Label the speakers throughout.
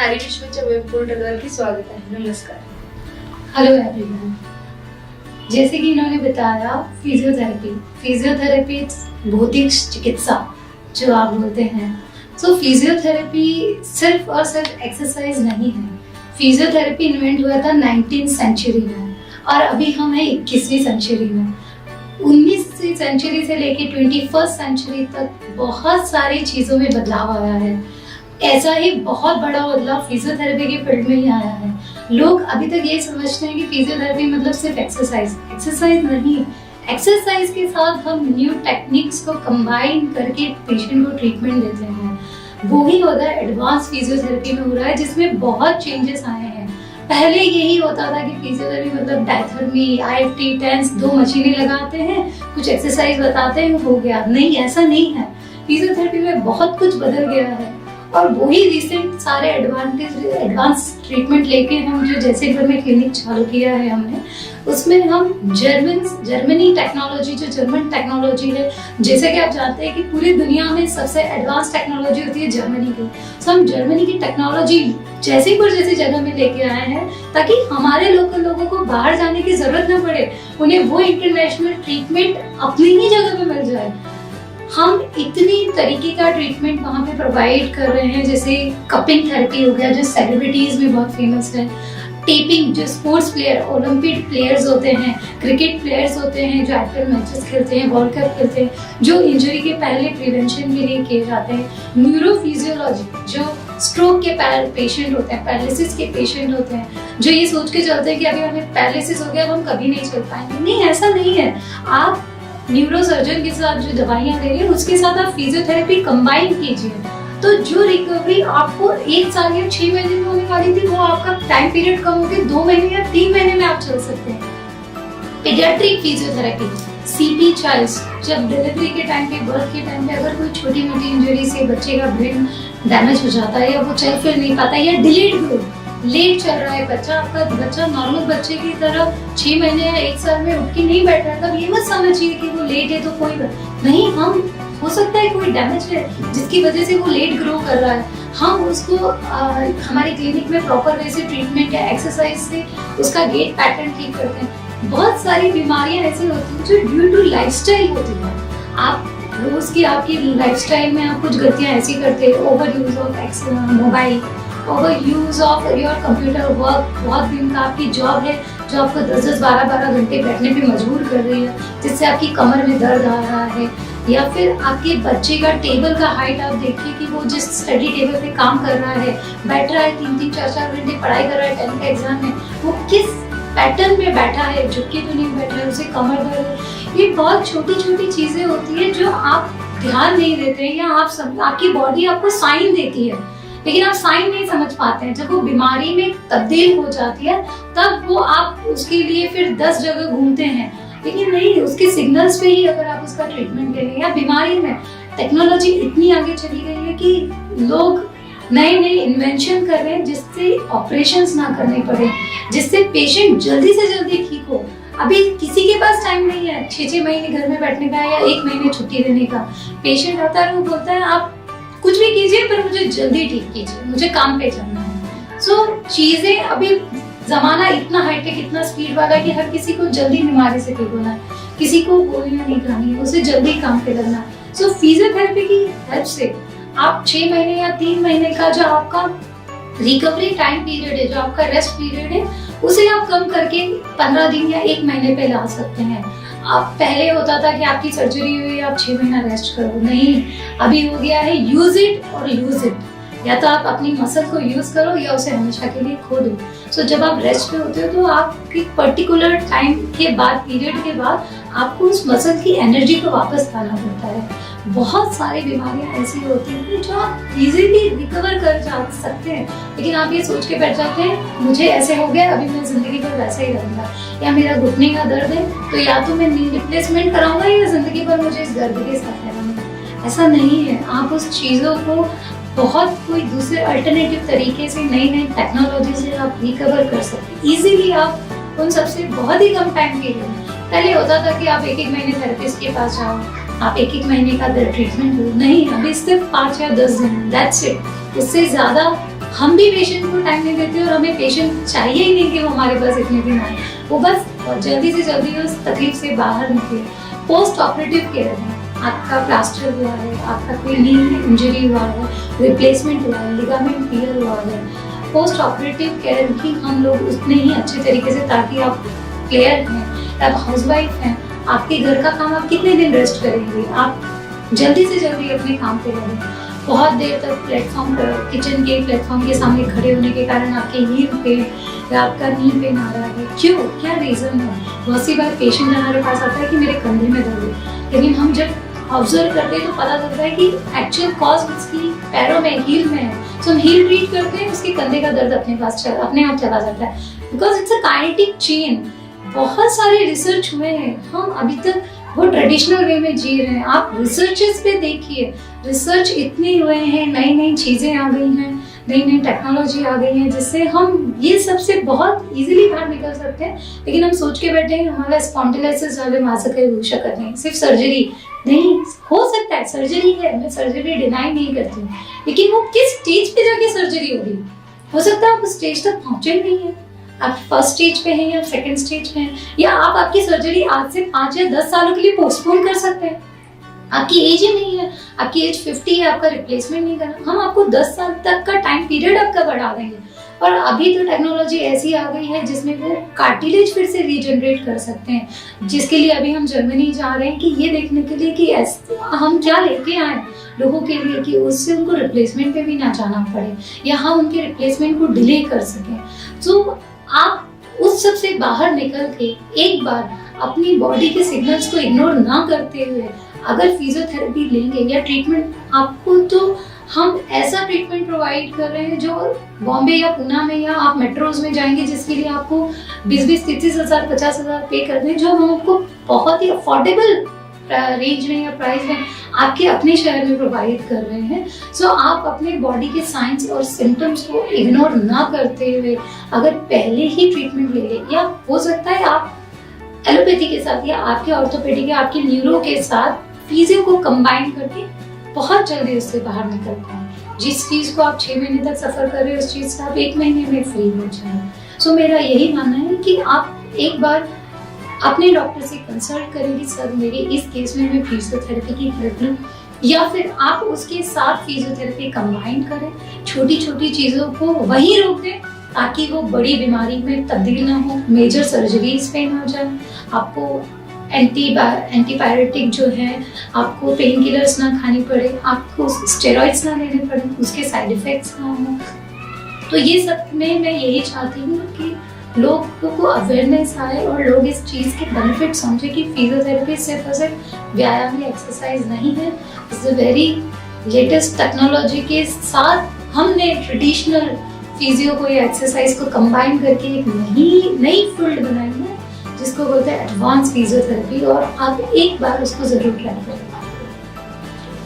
Speaker 1: नारी विश्वच्या वेब पोर्टलवरती स्वागत आहे. नमस्कार.
Speaker 2: Hello everyone. जैसे कि इन्होंने बताया फिजियोथेरेपी भौतिक चिकित्सा जो आप बोलते हैं. तो फिजियोथेरेपी सिर्फ और सिर्फ एक्सरसाइज नहीं है. फिजियोथेरेपी इन्वेंट हुआ था 19वीं सेंचुरी में और अभी हम हैं 21वीं सेंचुरी में. 19वीं सेंचुरी से लेके 21st सेंचुरी तक बहुत सारी चीज़ों में बदलाव आया है. ऐसा ही बहुत बड़ा बदलाव फिजियोथेरेपी के फील्ड में ही आया है. लोग अभी तक ये समझते हैं कि फिजियोथेरेपी मतलब सिर्फ एक्सरसाइज नहीं. एक्सरसाइज के साथ हम न्यू टेक्निक्स को कंबाइन करके पेशेंट को ट्रीटमेंट देते हैं. वो ही होता है एडवांस फिजियोथेरेपी में हो रहा है, जिसमें बहुत चेंजेस आए हैं. पहले यही होता था कि फिजियोथेरेपी मतलब डायथर्मी, आईएफटी, टेंस, 2 मशीनें लगाते हैं, कुछ एक्सरसाइज बताते हैं, हो गया. नहीं, ऐसा नहीं है. फिजियोथेरेपी में बहुत कुछ बदल गया है और वही रिसेंट सारे एडवांस ट्रीटमेंट लेके हम जो जैसलमेर में क्लिनिक चालू किया है हमने, उसमें हम जर्मनी टेक्नोलॉजी, जो जर्मन टेक्नोलॉजी है, जैसे कि आप जानते हैं कि पूरी दुनिया में सबसे एडवांस टेक्नोलॉजी होती है जर्मनी की. तो हम जर्मनी की टेक्नोलॉजी जैसी जगह में लेके आए हैं ताकि हमारे लोकल लोगों को बाहर जाने की जरूरत न पड़े, उन्हें वो इंटरनेशनल ट्रीटमेंट अपनी ही जगह पे मिल जाए. हम इतनी तरीके का ट्रीटमेंट वहाँ पे प्रोवाइड कर रहे हैं, जैसे कपिंग थेरेपी हो गया जो सेलिब्रिटीज में बहुत फेमस है. टेपिंग, जो स्पोर्ट्स प्लेयर, ओलंपिक प्लेयर्स होते हैं, क्रिकेट प्लेयर्स होते हैं जो आईपीएल मैचेस खेलते हैं, वर्ल्ड कप खेलते हैं, जो इंजरी के पहले प्रिवेंशन के लिए किए जाते हैं. न्यूरोफिजियोलॉजी, जो स्ट्रोक के पेशेंट होते हैं, पैरालिसिस के पेशेंट होते हैं, जो ये सोच के चलते हैं कि अभी हमें पैरालिसिस हो गया अब हम कभी नहीं चल पाएंगे. नहीं, ऐसा नहीं है. आप न्यूरोसर्जन के साथ जो दवाइयाँ ले रहे हैं उसके साथ आप फिजियोथेरेपी कंबाइन कीजिए, तो जो रिकवरी आपको 1 साल या 6 महीने में होने वाली थी वो आपका टाइम पीरियड कम होकर 2 महीने या 3 महीने में आप चल सकते हैं. पीडियाट्रिक फिजियोथेरेपी, सीपी चाइल्ड्स, जब डिलीवरी के टाइम पे, बर्थ के टाइम पे अगर कोई छोटी मोटी इंजरी से बच्चे का ब्रेन डैमेज हो जाता है या वो चल फिर नहीं पाता या डिलेड ग्रोथ, लेट चल रहा है बच्चा, आपका बच्चा नॉर्मल बच्चे की तरह 6 महीने या 1 साल में उठ के नहीं बैठ रहा, तब ये मत समझिए कि वो लेट है तो कोई नहीं. हम हो सकता है कोई डैमेज है जिसकी वजह से वो लेट ग्रो कर रहा है, हम उसको हमारी क्लिनिक में प्रॉपर वे से ट्रीटमेंट या एक्सरसाइज से उसका गेट पैटर्न ठीक करते हैं. बहुत सारी बीमारियां ऐसी होती हैं जो ड्यू टू लाइफस्टाइल होती है. आप रोज की आपकी लाइफस्टाइल में आप कुछ गलतियां ऐसी करते हैं, over use of mobile, over use of your computer work, बहुत दिन का आपकी जॉब है जो आपको 10-10, 12-12 घंटे बैठने पे मजबूर कर रही है, जिससे आपकी कमर में दर्द आ रहा है. या फिर आपके बच्चे का टेबल का हाइट आप देखिए कि वो जिस स्टडी टेबल पे काम कर रहा है, बैठ रहा है 3-3, 4-4 घंटे पढ़ाई कर रहा है 10th के एग्जाम में, वो किस पैटर्न में बैठा है, झुक के तो नहीं बैठा है, उसे कमर दर्द है. ये बहुत छोटी छोटी चीजें होती है जो आप ध्यान नहीं देते हैं या आपकी बॉडी आपको साइन देती है लेकिन आप साइन नहीं समझ पाते हैं. जब वो बीमारी में तब्दील हो जाती है तब वो आप उसके लिए फिर 10 जगह घूमते हैं, लेकिन नहीं, उसके सिग्नल्स पे ही अगर आप उसका ट्रीटमेंट ले लें. या बीमारी में टेक्नोलॉजी इतनी आगे चली गई है कि लोग नए इन्वेंशन कर रहे हैं जिससे ऑपरेशंस ना करने पड़े, जिससे पेशेंट जल्दी से जल्दी ठीक हो. अभी किसी के पास टाइम नहीं है 6-6 महीने घर में बैठने का या 1 महीने छुट्टी देने का. पेशेंट आता है, वो बोलता है आप कुछ भी कीजिए पर मुझे जल्दी ठीक कीजिए, मुझे काम पे जाना है. सो चीजें अभी जमाना इतना हाईटेक, इतना स्पीड वाला है कि हर किसी को जल्दी बीमारी से ठीक होना है, किसी को गोलियां नहीं खानी है, उसे जल्दी काम पे लगना है. सो फिजियोथेरेपी की हेल्प से आप 6 महीने या 3 महीने का जो आपका रिकवरी टाइम पीरियड है, जो आपका रेस्ट पीरियड है, उसे आप कम करके 15 दिन या 1 महीने पे ला सकते हैं. अब पहले होता था कि आपकी सर्जरी हुई आप 6 महीना रेस्ट करो, नहीं, अभी हो गया है यूज इट और लूज इट. या तो आप अपनी मसल को यूज करो या उसे हमेशा के लिए खो दो. सो जब आप रेस्ट पे होते हो तो आपकी पर्टिकुलर टाइम के बाद, पीरियड के बाद आपको उस मसल की एनर्जी को वापस लाना पड़ता है. बहुत सारी बीमारियां ऐसी होती हैं जो आप इजीली रिकवर कर जा सकते हैं, लेकिन आप ये सोच के बैठ जाते हैं मुझे ऐसे हो गया अभी मैं जिंदगी भर वैसे ही रहूंगा, या मेरा घुटने का दर्द है तो या तो मैं नी रिप्लेसमेंट कराऊंगा या जिंदगी भर मुझे इस दर्द के साथ रहूंगा. ऐसा नहीं है. आप उस चीजों को बहुत कोई दूसरे अल्टरनेटिव तरीके से, नई टेक्नोलॉजी से आप रिकवर कर सकते हैं इजीली. आप उन सबसे बहुत ही कम टाइम के लिए, पहले होता था कि आप 1-1 महीने थेरेपिस्ट के पास जाओ, आप 1-1 महीने का ट्रीटमेंट हो, नहीं, अभी सिर्फ 5 या 10 दिन, दैट्स इट. उससे ज्यादा हम भी पेशेंट को टाइम नहीं देते और हमें पेशेंट चाहिए ही नहीं कि वो हमारे पास इतने दिन आए, वो बस जल्दी से जल्दी उस तकलीफ से बाहर निकले। पोस्ट ऑपरेटिव केयर है, आपका प्लास्टर हुआ है, आपका कोई नी इंजरी हुआ है, रिप्लेसमेंट हुआ है, लिगामेंट टियर हुआ है, पोस्ट ऑपरेटिव केयर भी हम लोग उतने ही अच्छे तरीके से, ताकि आप प्लेयर हैं, आप हाउसवाइफ हैं, आपके घर का काम आप कितने दिन रेस्ट करेंगे, आप जल्दी से जल्दी अपने काम पे लगें। बहुत देर तक प्लेटफॉर्म किचन के प्लेटफॉर्म के सामने खड़े होने के कारण आपके हील पे या आपका नी पेन आ रहा है, क्यों, क्या रीजन है? बहुत सी बार पेशेंट हमारे पास आता है कि मेरे कंधे में दर्द है, लेकिन हम जब ऑब्जर्व करते हैं तो पता चलता है कि एक्चुअल कॉज उसकी पैरों में, हील में है। तो हम हील ट्रीट करते हैं, उसके कंधे का दर्द अपने आप चला जाता है, because it's a kinetic chain. बहुत सारे रिसर्च हुए हैं, हम अभी तक वो ट्रेडिशनल वे में जी रहे हैं। आप रिसर्चेस पे देखिए, रिसर्च इतने हुए हैं, नई नई चीजें आ गई हैं, नई नई टेक्नोलॉजी आ गई है, जिससे हम ये सबसे बहुत इजीली बाहर निकल सकते हैं। लेकिन हम सोच के बैठे हैं हमारा स्पॉन्डिलाइटिस वाले मासक हो सकता नहीं, सिर्फ सर्जरी नहीं हो सकता है, सर्जरी है, मैं सर्जरी डिनाई नहीं करती हूँ, लेकिन वो किस स्टेज पे जाके सर्जरी होगी? हो सकता है आप उस स्टेज तक पहुंचे नहीं है, आप फर्स्ट स्टेज पे हैं या सेकंड स्टेज पे हैं, या आप आपकी सर्जरी आज से 5 या 10 सालों के लिए पोस्टपोन कर सकते हैं। आपकी एज ही नहीं है, आपकी एज 50 है, आपका रिप्लेसमेंट नहीं करना, हम आपको 10 साल तक का टाइम पीरियड आपका बढ़ा देंगे। और अभी तो टेक्नोलॉजी ऐसी आ गई है जिसमें वो कार्टिलेज फिर से रीजनरेट कर सकते हैं, जिसके लिए अभी हम जर्मनी जा रहे हैं कि ये देखने के लिए कि हम क्या लेके आए लोगों के लिए कि उससे उनको रिप्लेसमेंट पे भी ना जाना पड़े, या हम उनके रिप्लेसमेंट को डिले कर सकें। तो आप उस सब से बाहर निकल के एक बार अपनी बॉडी के सिग्नल्स को इग्नोर ना करते हुए अगर फिजियोथेरेपी लेंगे या ट्रीटमेंट, आपको तो हम ऐसा ट्रीटमेंट प्रोवाइड कर रहे हैं जो बॉम्बे या पूना में या आप मेट्रोज में जाएंगे जिसके लिए आपको 20-20, 30 हज़ार, 50 हज़ार पे कर दें, जो हम आपको बहुत ही अफोर्डेबल रेंज में या प्राइस में आपके अपने शहर में प्रोवाइड कर रहे हैं। सो आप अपने बॉडी के साइंस और सिम्टम्स को इग्नोर ना करते हुए अगर पहले ही ट्रीटमेंट ले लें, या हो सकता है आप एलोपैथी के साथ या आपके ऑर्थोपेडिक या आपके न्यूरो के साथ फिजियो को कंबाइन करके बहुत जल्दी उससे बाहर निकल पाए। जिस चीज को आप 6 महीने तक सफर कर रहे हो उस चीज से आप 1 महीने में फ्री हो जाए। सो मेरा यही मानना है कि आप एक बार अपने डॉक्टर से कंसल्ट करें कि सर मेरे इस केस में मैं फिजियोथेरेपी की हेल्प लूं, या फिर आप उसके साथ फिजियोथेरेपी कंबाइन करें, छोटी छोटी चीज़ों को वहीं रोक दें ताकि वो बड़ी बीमारी में तब्दील ना हो, मेजर सर्जरीज पे ना जाए, आपको एंटीपायरेटिक जो है आपको पेन किलर्स ना खानी पड़े, आपको स्टेरॉइड्स ना लेने पड़े, उसके साइड इफेक्ट्स ना हो। तो ये सब में मैं यही चाहती हूँ कि लोगों को अवेयरनेस आए और लोग इस चीज़ के बेनिफिट समझे कि फिजियोथेरेपी सिर्फ और सिर्फ व्यायाम या एक्सरसाइज नहीं है। It's a very latest technology के साथ हमने ट्रेडिशनल फिजियो को या एक्सरसाइज को कंबाइन करके एक नई फील्ड बनाई है जिसको बोलते हैं एडवांस फिजियोथेरेपी, और आप एक बार उसको जरूर ट्राई करें।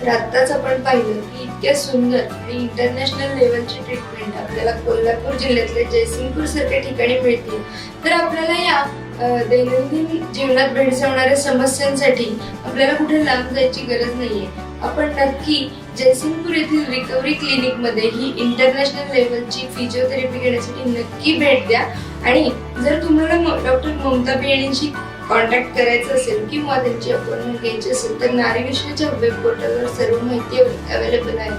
Speaker 1: तर आत्ताच आपण पाहिलं की इतक्या सुंदर आणि इंटरनॅशनल लेवलची ट्रीटमेंट आपल्याला कोल्हापूर जिल्ह्यातल्या जयसिंगपूर सारख्या ठिकाणी मिळते। तर आपल्याला या दैनंदिन जीवनात भेडसावणाऱ्या समस्यांसाठी आपल्याला कुठे लांब जायची गरज नाहीये। आपण नक्की जयसिंगपूर येथील रिकव्हरी क्लिनिक मध्ये ही इंटरनॅशनल लेवलची फिजिओथेरपी घेण्यासाठी नक्की भेट द्या। आणि जर तुम्हाला डॉक्टर ममता बियाणींशी कॉन्टॅक्ट करायचं असेल किंवा त्यांची अपॉइंटमेंट घ्यायची असेल तर नारी विश्वच्या वेब पोर्टलवर सर्व माहिती अवेलेबल आहे,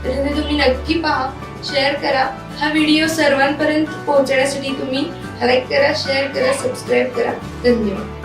Speaker 1: तर ते तुम्ही नक्की पहा, शेअर करा। हा व्हिडिओ सर्वांपर्यंत पोहोचण्यासाठी तुम्ही लाईक करा, शेअर करा, सबस्क्राईब करा। धन्यवाद।